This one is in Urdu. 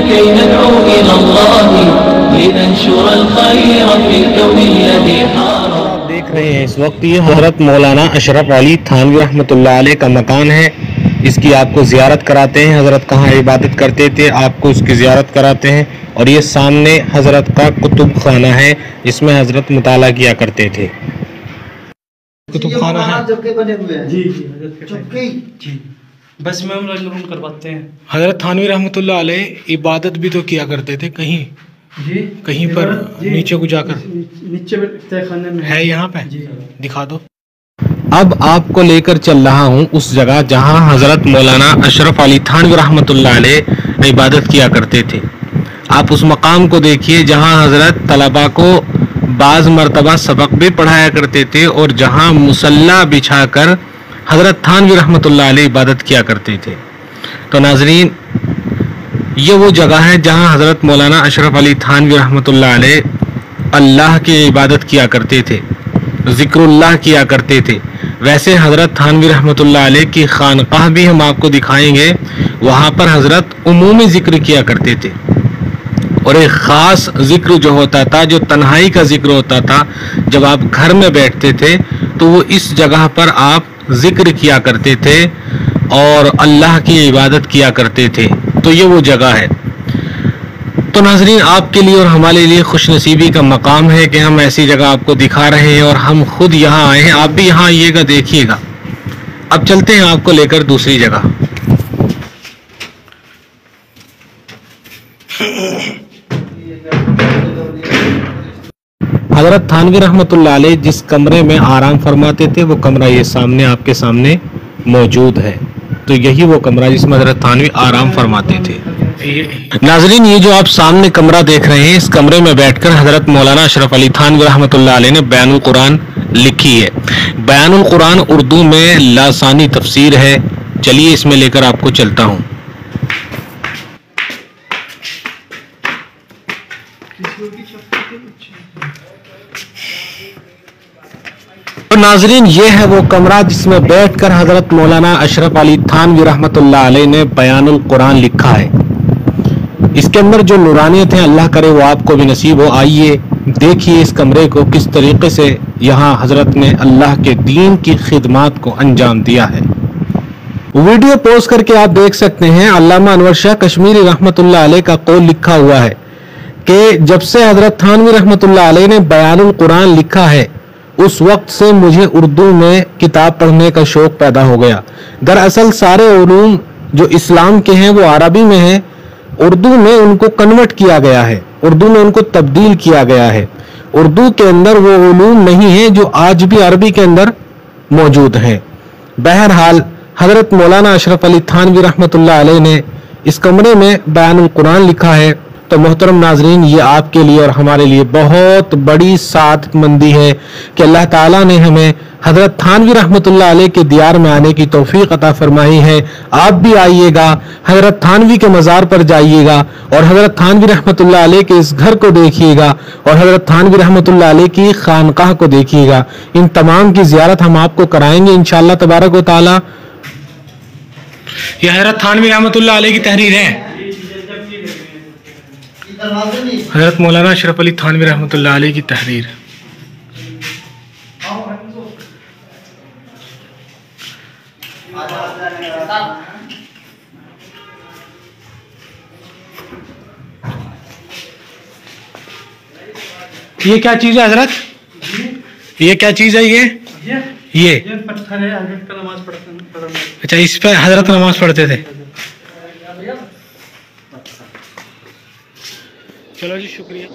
لكي ندعو إلى الله لننشر الخير في الكون الذي حار. دیکھ رہے ہیں اس وقت یہ حضرت مولانا اشرف علی تھانوی رحمۃ اللہ علیہ کا مکان ہے. اس کی آپ کو زیارت کراتے ہیں. حضرت کہاں عبادت کرتے تھے آپ کو اس کی زیارت کراتے ہیں. اور یہ سامنے حضرت کا کتب خانہ ہے جس میں حضرت مطالعہ کیا کرتے تھے. کتب خانہ ہے جی جی بس میں روم کرواتے ہیں. حضرت تھانوی رحمۃ اللہ علیہ عبادت بھی تو کیا کرتے تھے کہیں جی کہیں پر نیچے کو جا کر نیچے خانے میں ہے یہاں پہ دکھا دو. اب آپ کو لے کر چل رہا ہوں اس جگہ جہاں حضرت مولانا اشرف علی تھانوی رحمۃ اللہ علیہ عبادت کیا کرتے تھے. آپ اس مقام کو دیکھیے جہاں حضرت طلباء کو بعض مرتبہ سبق بھی پڑھایا کرتے تھے اور جہاں مصلی بچھا کر حضرت تھانوی رحمۃ اللہ علیہ عبادت کیا کرتے تھے. تو ناظرین یہ وہ جگہ ہے جہاں حضرت مولانا اشرف علی تھانوی رحمۃ اللہ علیہ اللہ کی عبادت کیا کرتے تھے, ذکر اللہ کیا کرتے تھے. ویسے حضرت تھانوی رحمۃ اللہ علیہ کی خانقاہ بھی ہم آپ کو دکھائیں گے. وہاں پر حضرت عمومی ذکر کیا کرتے تھے اور ایک خاص ذکر جو ہوتا تھا, جو تنہائی کا ذکر ہوتا تھا, جب آپ گھر میں بیٹھتے تھے تو وہ اس جگہ پر آپ ذکر کیا کرتے تھے اور اللہ کی عبادت کیا کرتے تھے. تو یہ وہ جگہ ہے. تو ناظرین آپ کے لیے اور ہمارے لیے خوش نصیبی کا مقام ہے کہ ہم ایسی جگہ آپ کو دکھا رہے ہیں اور ہم خود یہاں آئے ہیں. آپ بھی یہاں آئیے گا, دیکھیے گا. اب چلتے ہیں آپ کو لے کر دوسری جگہ. حضرت تھانوی رحمۃ اللہ علیہ جس کمرے میں آرام فرماتے تھے وہ کمرہ یہ سامنے آپ کے سامنے موجود ہے. تو یہی وہ کمرہ جس میں حضرت تھانوی آرام فرماتے تھے. ناظرین یہ جو آپ سامنے کمرہ دیکھ رہے ہیں اس کمرے میں بیٹھ کر حضرت مولانا اشرف علی تھانوی رحمۃ اللہ علیہ نے بیان القرآن لکھی ہے. بیان القرآن اردو میں لاسانی تفسیر ہے. چلیے اس میں لے کر آپ کو چلتا ہوں. ناظرین یہ ہے وہ کمرہ جس میں بیٹھ کر حضرت مولانا اشرف علی تھانوی رحمۃ اللہ علیہ نے بیان القرآن لکھا ہے. اس کے اندر جو نورانیت ہیں اللہ کرے وہ آپ کو بھی نصیب ہو. آئیے دیکھیے اس کمرے کو کس طریقے سے یہاں حضرت نے اللہ کے دین کی خدمات کو انجام دیا ہے. ویڈیو پوز کر کے آپ دیکھ سکتے ہیں علامہ انور شاہ کشمیری رحمۃ اللہ علیہ کا قول لکھا ہوا ہے کہ جب سے حضرت تھانوی رحمۃ اللہ علیہ نے بیان القرآن لکھا ہے اس وقت سے مجھے اردو میں کتاب پڑھنے کا شوق پیدا ہو گیا. دراصل سارے علوم جو اسلام کے ہیں وہ عربی میں ہیں, اردو میں ان کو کنورٹ کیا گیا ہے, اردو میں ان کو تبدیل کیا گیا ہے. اردو کے اندر وہ علوم نہیں ہیں جو آج بھی عربی کے اندر موجود ہیں. بہرحال حضرت مولانا اشرف علی تھانوی رحمۃ اللہ علیہ نے اس کمرے میں بیان القرآن لکھا ہے. تو محترم ناظرین یہ آپ کے لیے اور ہمارے لیے بہت بڑی سعادت مندی ہے کہ اللہ تعالیٰ نے ہمیں حضرت تھانوی رحمۃ اللہ علیہ کے دیار میں آنے کی توفیق عطا فرمائی ہے. آپ بھی آئیے گا, حضرت تھانوی کے مزار پر جائیے گا اور حضرت تھانوی رحمۃ اللہ علیہ کے اس گھر کو دیکھیے گا اور حضرت تھانوی رحمۃ اللہ علیہ کی خانقاہ کو دیکھیے گا. ان تمام کی زیارت ہم آپ کو کرائیں گے انشاءاللہ تبارک و تعالی. یہ حضرت تھانوی رحمۃ اللہ علیہ کی تحریر ہے. حضرت مولانا اشرف علی تھانوی رحمۃ اللہ علیہ کی تحریر. یہ کیا چیز ہے حضرت, یہ کیا چیز ہے؟ یہ پتھر ہے, حضرت کا نماز پڑھتے. اچھا اس پہ حضرت نماز پڑھتے تھے. چلو جی شکریہ.